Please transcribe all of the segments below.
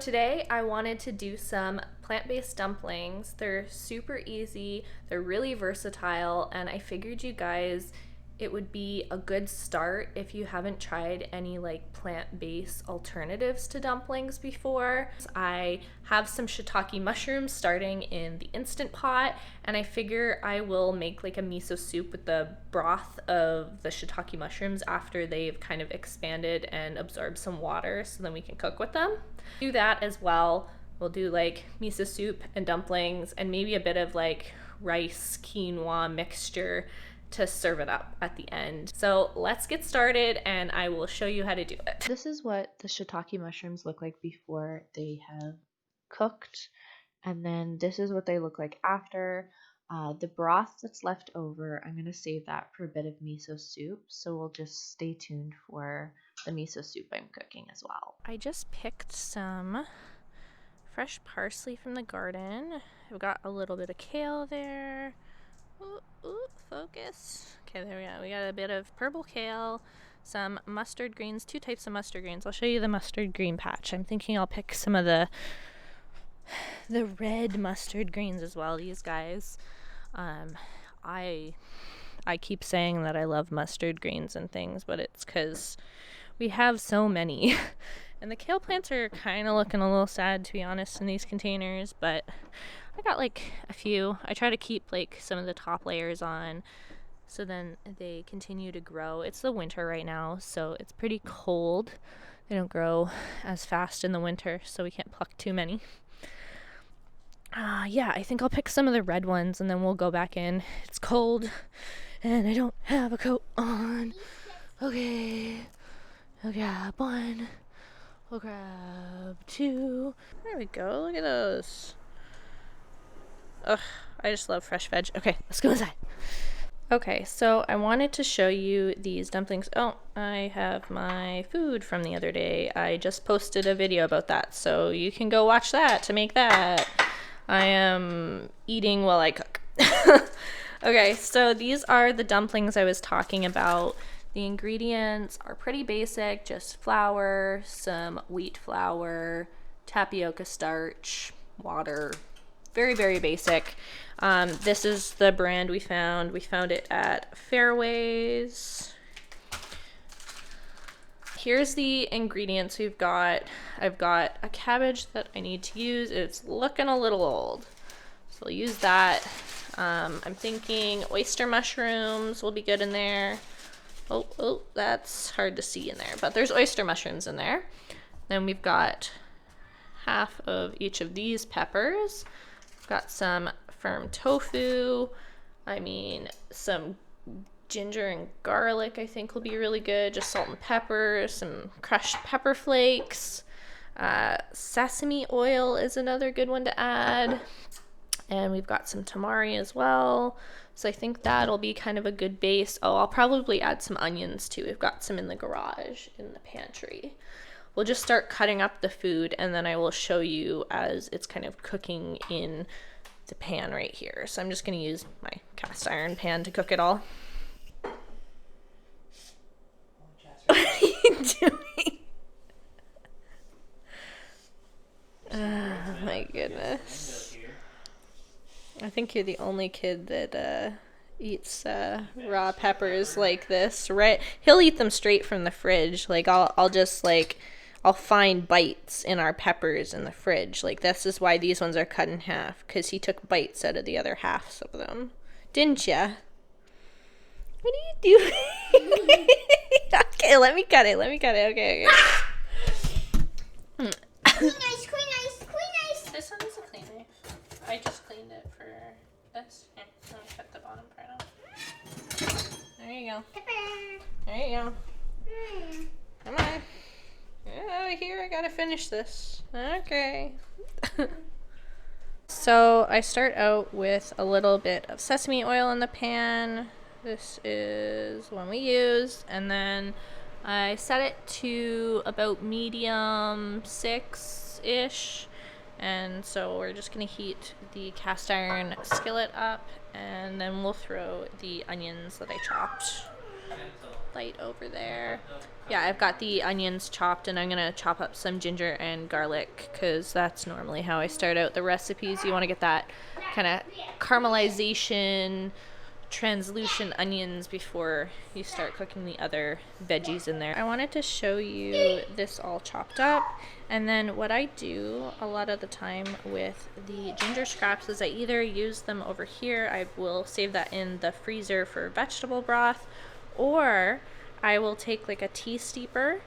Today I wanted to do some plant-based dumplings. They're super easy, they're really versatile, and I figured you guys it would be a good start if you haven't tried any like plant-based alternatives to dumplings before. I have some shiitake mushrooms starting in the Instant Pot, and I figure I will make like a miso soup with the broth of the shiitake mushrooms after they've kind of expanded and absorbed some water, so then we can cook with them. Do that as well. We'll do like miso soup and dumplings and maybe a bit of like rice quinoa mixture to serve it up at the end. So let's get started and I will show you how to do it. This is what the shiitake mushrooms look like before they have cooked, and then this is what they look like after. The broth that's left over, I'm going to save that for a bit of miso soup, so we'll just stay tuned for the miso soup I'm cooking as well. I just picked some fresh parsley from the garden. I've got a little bit of kale there. Ooh, focus. Okay, there we go. We got a bit of purple kale, some mustard greens, two types of mustard greens. I'll show you the mustard green patch. I'm thinking I'll pick some of the red mustard greens as well, these guys. I keep saying that I love mustard greens and things, but it's because we have so many. And the kale plants are kind of looking a little sad, to be honest, in these containers, but I got like a few. I try to keep like some of the top layers on so then they continue to grow. It's the winter right now, so it's pretty cold. They don't grow as fast in the winter, so we can't pluck too many. Yeah, I think I'll pick some of the red ones and then we'll go back in. It's cold and I don't have a coat on. Okay, I'll grab one. We'll grab two. There we go, look at those. Ugh, I just love fresh veg. Okay, let's go inside. Okay, so I wanted to show you these dumplings. Oh, I have my food from the other day. I just posted a video about that, so you can go watch that to make that. I am eating while I cook. Okay, so these are the dumplings I was talking about. The ingredients are pretty basic, just flour, some wheat flour, tapioca starch, water. Very, very basic. This is the brand we found. We found it at Fairways. Here's the ingredients we've got. I've got a cabbage that I need to use. It's looking a little old, so I'll use that. I'm thinking oyster mushrooms will be good in there. Oh, that's hard to see in there, but there's oyster mushrooms in there. Then we've got half of each of these peppers. Got some firm tofu. Some ginger and garlic I think will be really good. Just salt and pepper, some crushed pepper flakes. Sesame oil is another good one to add. And we've got some tamari as well. So I think that'll be kind of a good base. Oh, I'll probably add some onions too. We've got some in the garage, in the pantry. We'll just start cutting up the food and then I will show you as it's kind of cooking in the pan right here. So I'm just going to use my cast iron pan to cook it all. What are you doing? Oh my goodness. I think you're the only kid that eats raw peppers like this, right? He'll eat them straight from the fridge. Like I'll find bites in our peppers in the fridge. Like this is why these ones are cut in half, because he took bites out of the other halves of them. Didn't ya? What are you doing? Okay, let me cut it. Okay. Clean ice. This one's a clean knife. I just cleaned it for this. Here, let me cut the bottom part off. There you go. Pepper. There you go. Come on. Get out of here. I gotta finish this. Okay. So I start out with a little bit of sesame oil in the pan. This is one we use. And then I set it to about medium 6-ish. And so we're just going to heat the cast iron skillet up, and then we'll throw the onions that I chopped light over there. Yeah, I've got the onions chopped, and I'm gonna chop up some ginger and garlic because that's normally how I start out the recipes. You want to get that kind of caramelization, translucent onions before you start cooking the other veggies in there. I wanted to show you this all chopped up, and then what I do a lot of the time with the ginger scraps is I either use them over here, I will save that in the freezer for vegetable broth, or I will take like a tea steeper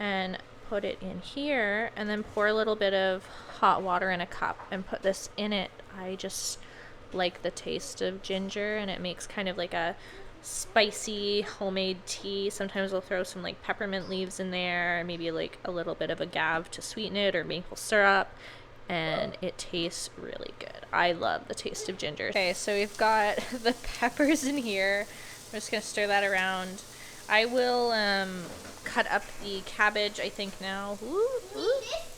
and put it in here and then pour a little bit of hot water in a cup and put this in it. I just like the taste of ginger, and it makes kind of like a spicy homemade tea. Sometimes I'll throw some like peppermint leaves in there, maybe like a little bit of agave to sweeten it, or maple syrup, and it tastes really good. I love the taste of ginger. Okay, so we've got the peppers in here. I'm just gonna stir that around. I will cut up the cabbage, I think now.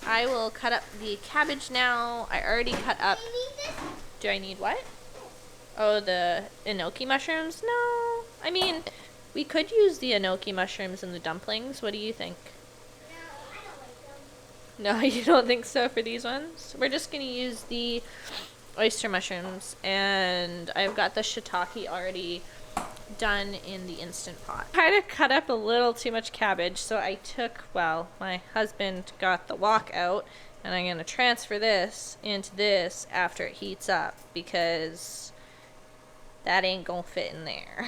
I will cut up the cabbage now. I already cut up. Do I need what? Oh, the enoki mushrooms? No. I mean, we could use the enoki mushrooms in the dumplings. What do you think? No, I don't like them. No, you don't think so for these ones? We're just going to use the oyster mushrooms, and I've got the shiitake already done in the Instant Pot. I kind of cut up a little too much cabbage, so I took, well, my husband got the wok out, and I'm going to transfer this into this after it heats up, because that ain't going to fit in there.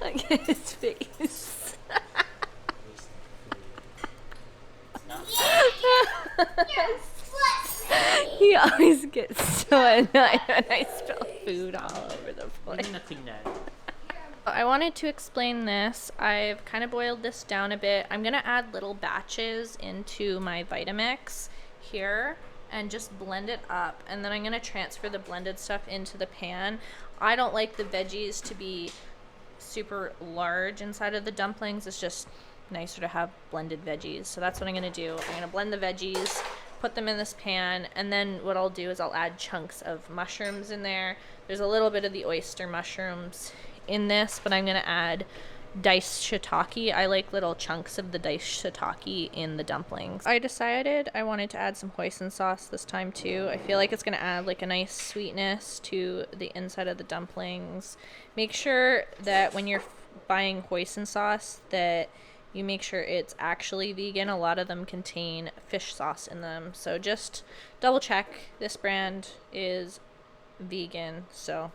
Look at his face. He always gets so annoyed when I spill food all over the place. I wanted to explain this. I've kind of boiled this down a bit. I'm going to add little batches into my Vitamix here and just blend it up. And then I'm going to transfer the blended stuff into the pan. I don't like the veggies to be super large inside of the dumplings. It's just nicer to have blended veggies. So that's what I'm going to do. I'm going to blend the veggies, put them in this pan, and then what I'll do is I'll add chunks of mushrooms in there. There's a little bit of the oyster mushrooms in this, but I'm going to add diced shiitake. I like little chunks of the diced shiitake in the dumplings. I decided I wanted to add some hoisin sauce this time too. I feel like it's going to add like a nice sweetness to the inside of the dumplings. Make sure that when you're buying hoisin sauce that you make sure it's actually vegan. A lot of them contain fish sauce in them, so just double check. This brand is vegan, so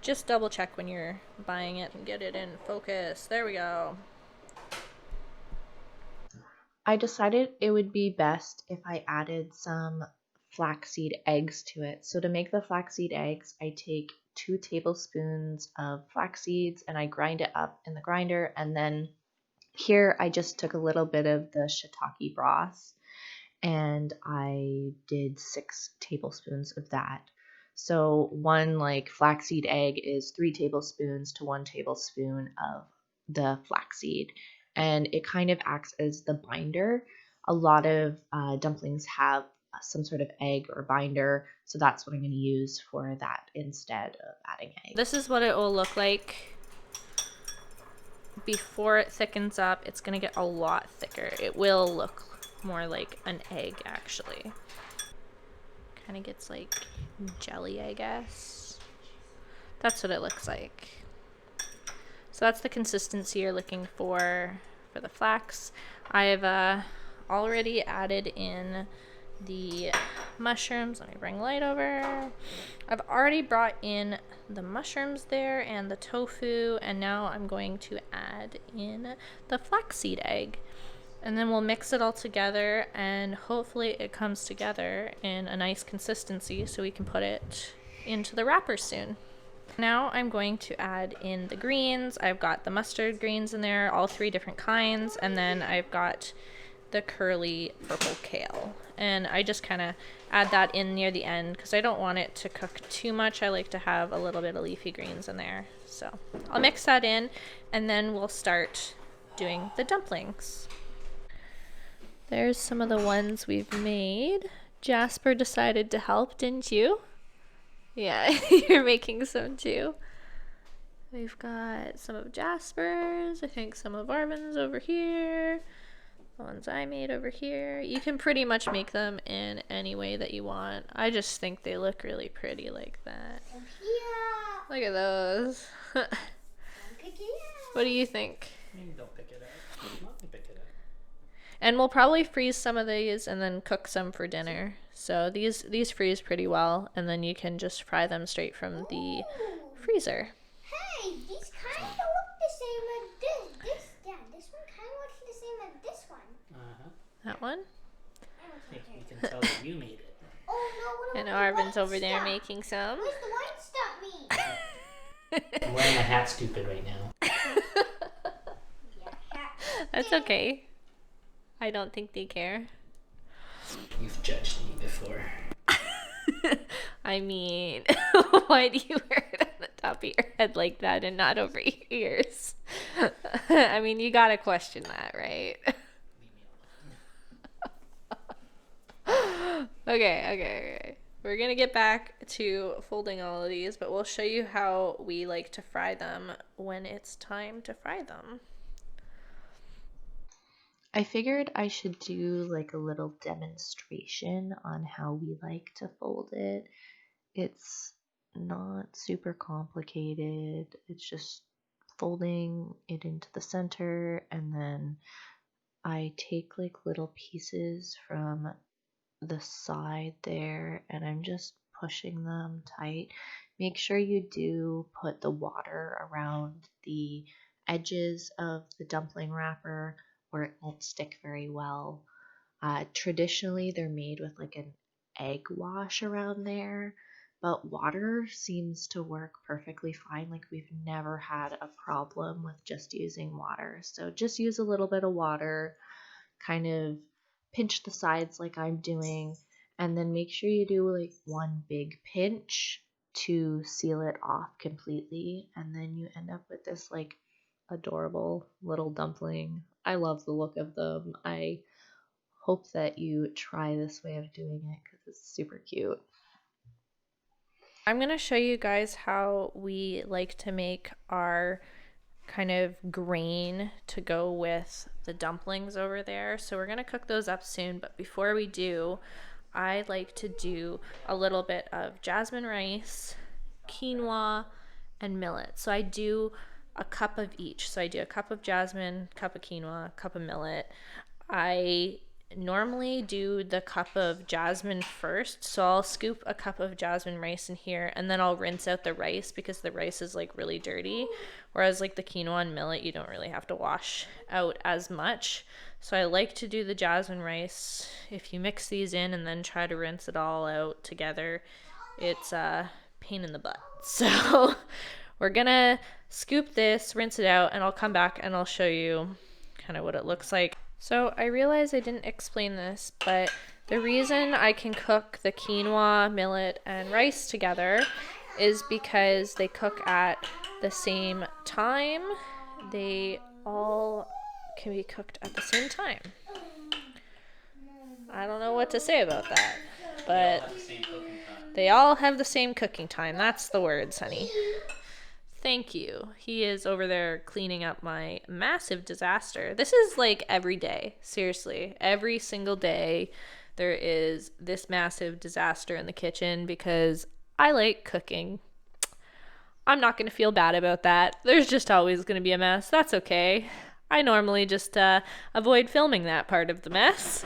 just double check when you're buying it and get it in focus. There we go. I decided it would be best if I added some flaxseed eggs to it. So to make the flaxseed eggs, I take 2 tablespoons of flax seeds and I grind it up in the grinder, and then here I just took a little bit of the shiitake broth and I did 6 tablespoons of that. So one like flaxseed egg is 3 tablespoons to 1 tablespoon of the flaxseed, and it kind of acts as the binder. A lot of dumplings have some sort of egg or binder, so that's what I'm going to use for that instead of adding egg. This is what it will look like before it thickens up. It's going to get a lot thicker. It will look more like an egg actually. Kind of gets like jelly, I guess. That's what it looks like. So that's the consistency you're looking for the flax. I've already added in the mushrooms. Let me bring light over. I've already brought in the mushrooms there and the tofu, and now I'm going to add in the flaxseed egg. And then we'll mix it all together, and hopefully it comes together in a nice consistency so we can put it into the wrapper soon. Now I'm going to add in the greens. I've got the mustard greens in there, all 3 different kinds, and then I've got the curly purple kale. And I just kind of add that in near the end because I don't want it to cook too much. I like to have a little bit of leafy greens in there. So I'll mix that in, and then we'll start doing the dumplings. There's some of the ones we've made Jasper decided to help, didn't you? Yeah, you're making some too. We've got some of Jasper's, I think some of Arvin's over here, the ones I made over here. You can pretty much make them in any way that you want. I just think they look really pretty like that. Look at those. What do you think? I mean, don't pick it up. Mom can pick it up. And we'll probably freeze some of these and then cook some for dinner. So these freeze pretty well, and then you can just fry them straight from the freezer. Hey, these kind of look the same as this. Yeah, this one kind of looks the same as this one. Uh-huh. That one? I think we can tell that you made it. Oh, no, And Arvin's over there making some. Where's the white stuff mean? I'm wearing a hat stupid right now. That's okay. I don't think they care. You've judged me before. I mean, why do you wear it on the top of your head like that and not over your ears? I mean, you gotta question that, right? Okay. We're gonna get back to folding all of these, but we'll show you how we like to fry them when it's time to fry them. I figured I should do like a little demonstration on how we like to fold it. It's not super complicated. It's just folding it into the center, and then I take like little pieces from the side there and I'm just pushing them tight. Make sure you do put the water around the edges of the dumpling wrapper or it won't stick very well. Traditionally, they're made with like an egg wash around there, but water seems to work perfectly fine. Like we've never had a problem with just using water. So just use a little bit of water, kind of pinch the sides like I'm doing, and then make sure you do like one big pinch to seal it off completely, and then you end up with this like adorable little dumpling. I love the look of them. I hope that you try this way of doing it because it's super cute. I'm going to show you guys how we like to make our kind of grain to go with the dumplings over there. So we're going to cook those up soon, but before we do, I like to do a little bit of jasmine rice, quinoa, and millet. So I do a cup of each. So I do a cup of jasmine, cup of quinoa, cup of millet. I normally do the cup of jasmine first, so I'll scoop a cup of jasmine rice in here and then I'll rinse out the rice because the rice is like really dirty, whereas like the quinoa and millet you don't really have to wash out as much. So I like to do the jasmine rice. If you mix these in and then try to rinse it all out together, it's a pain in the butt. So we're gonna scoop this, rinse it out, and I'll come back and I'll show you kind of what it looks like. So I realize I didn't explain this, but the reason I can cook the quinoa, millet, and rice together is because they cook at the same time. They all can be cooked at the same time. I don't know what to say about that, but they all have the same cooking time. That's the words, honey. Thank you. He is over there cleaning up my massive disaster. This is like every day. Seriously. Every single day there is this massive disaster in the kitchen because I like cooking. I'm not going to feel bad about that. There's just always going to be a mess. That's okay. I normally just avoid filming that part of the mess.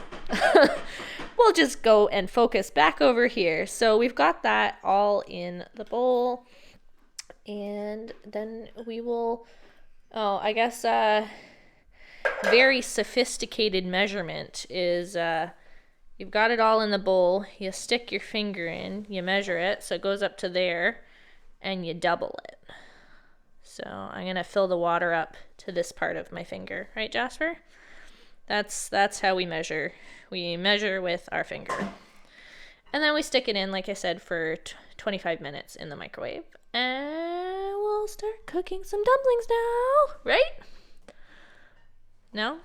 We'll just go and focus back over here. So we've got that all in the bowl. And then we will, I guess very sophisticated measurement is you've got it all in the bowl, you stick your finger in, you measure it so it goes up to there, and you double it. So I'm going to fill the water up to this part of my finger, right, Jasper? That's how we measure. We measure with our finger. And then we stick it in, like I said, for 25 minutes in the microwave. And we'll start cooking some dumplings now, right? No?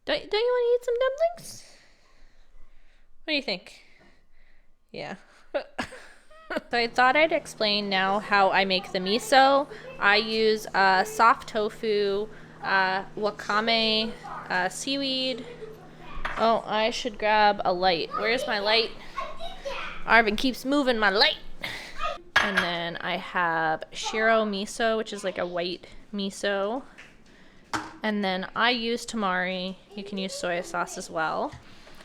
Don't you want to eat some dumplings? do you think? Yeah. So I thought I'd explain now how I make the miso. I use soft tofu, wakame, seaweed. Oh, I should grab a light. Where's my light? Arvin keeps moving my light. And then I have shiro miso, which is like a white miso. And then I use tamari. You can use soy sauce as well.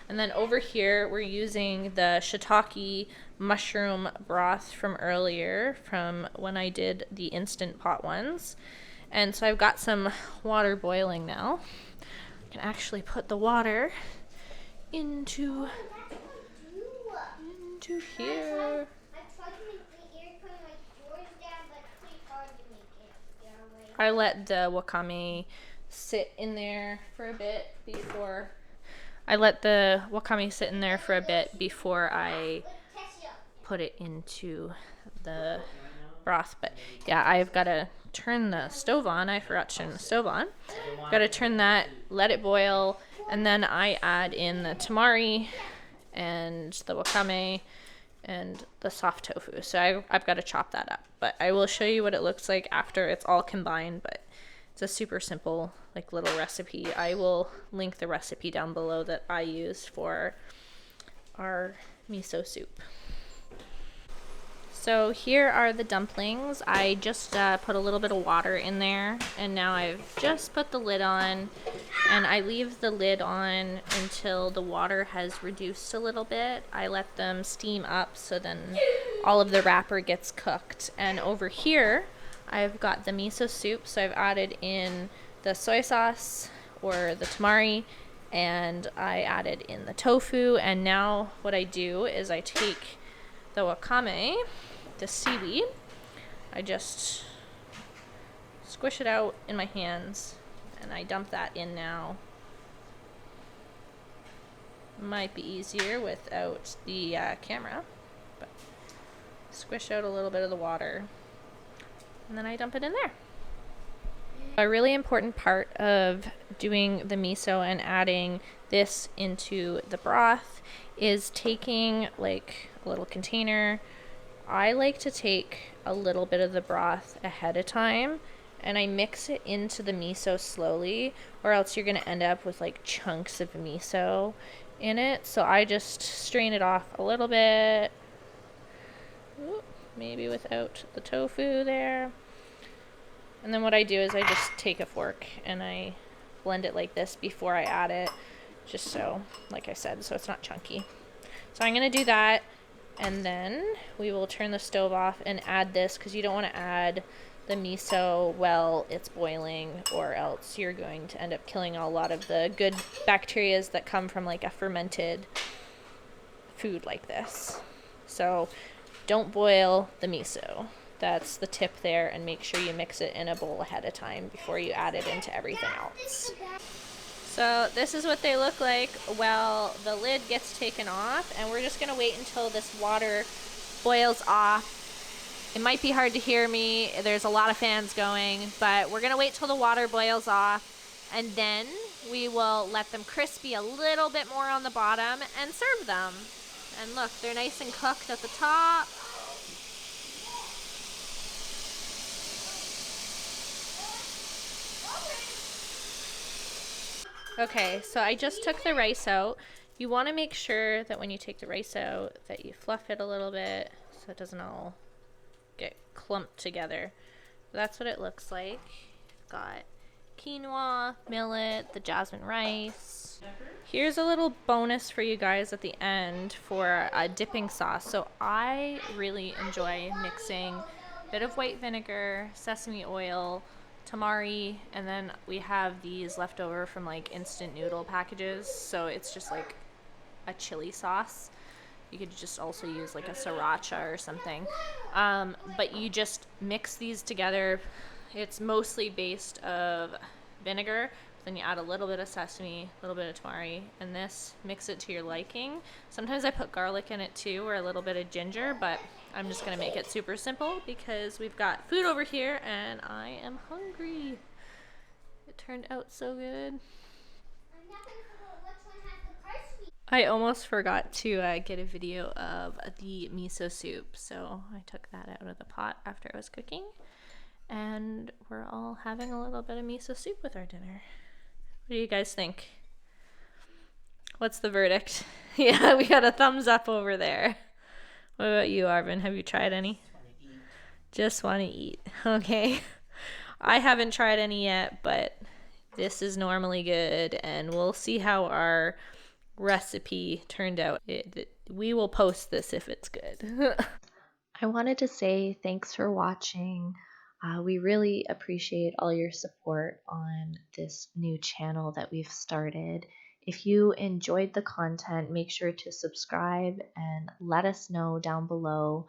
And then over here, we're using the shiitake mushroom broth from earlier, from when I did the Instant Pot ones. And so I've got some water boiling now. I can actually put the water into here. I let the wakame sit in there for a bit before I put it into the broth. But yeah, I've got to turn the stove on. I forgot to turn the stove on. Got to turn that, let it boil, and then I add in the tamari and the wakame and the soft tofu. So I've got to chop that up. But I will show you what it looks like after it's all combined. But it's a super simple like little recipe. I will link the recipe down below that I used for our miso soup. So here are the dumplings. I just put a little bit of water in there, and now I've just put the lid on, and I leave the lid on until the water has reduced a little bit. I let them steam up so then all of the wrapper gets cooked. And over here I've got the miso soup, so I've added in the soy sauce or the tamari, and I added in the tofu. And now what I do is I take the wakame, the seaweed, I just squish it out in my hands and I dump that in now. Might be easier without the camera, but squish out a little bit of the water and then I dump it in there. A really important part of doing the miso and adding this into the broth is taking like a little container. I like to take a little bit of the broth ahead of time and I mix it into the miso slowly, or else you're going to end up with like chunks of miso in it. So I just strain it off a little bit. Ooh, maybe without the tofu there. And then what I do is I just take a fork and I blend it like this before I add it, just so, like I said, so it's not chunky. So I'm going to do that, and then we will turn the stove off and add this, because you don't want to add the miso while it's boiling, or else you're going to end up killing a lot of the good bacteria that come from like a fermented food like this. So don't boil the miso. That's the tip there, and make sure you mix it in a bowl ahead of time before you add it into everything else. So this is what they look like while the lid gets taken off, and we're just gonna wait until this water boils off. It might be hard to hear me, there's a lot of fans going, but we're gonna wait till the water boils off, and then we will let them crispy a little bit more on the bottom and serve them. And look, they're nice and cooked at the top. Okay, so I just took the rice out. You want to make sure that when you take the rice out that you fluff it a little bit so it doesn't all get clumped together. That's what it looks like. Got quinoa, millet, the jasmine rice. Here's a little bonus for you guys at the end for a dipping sauce. So I really enjoy mixing a bit of white vinegar, sesame oil, tamari, and then we have these left over from like instant noodle packages, so it's just like a chili sauce. You could just also use like a sriracha or something, but you just mix these together. It's mostly based of vinegar, then you add a little bit of sesame, a little bit of tamari, and this, mix it to your liking. Sometimes I put garlic in it too, or a little bit of ginger, but I'm just gonna make it super simple because we've got food over here and I am hungry. It turned out so good. I almost forgot to get a video of the miso soup, so I took that out of the pot after I was cooking. And we're all having a little bit of miso soup with our dinner. What do you guys think? What's the verdict? Yeah, we got a thumbs up over there. What about you, Arvin? Have you tried any? Just want to eat. Okay. I haven't tried any yet, but this is normally good, and we'll see how our recipe turned out. We will post this if it's good. I wanted to say thanks for watching. We really appreciate all your support on this new channel that we've started. If you enjoyed the content, make sure to subscribe and let us know down below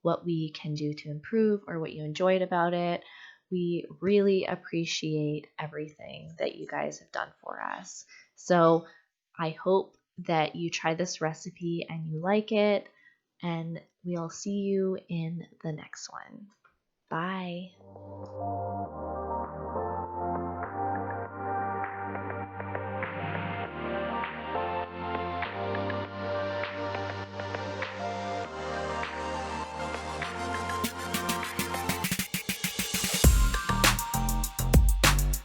what we can do to improve or what you enjoyed about it. We really appreciate everything that you guys have done for us. So I hope that you try this recipe and you like it, and we'll see you in the next one. Bye.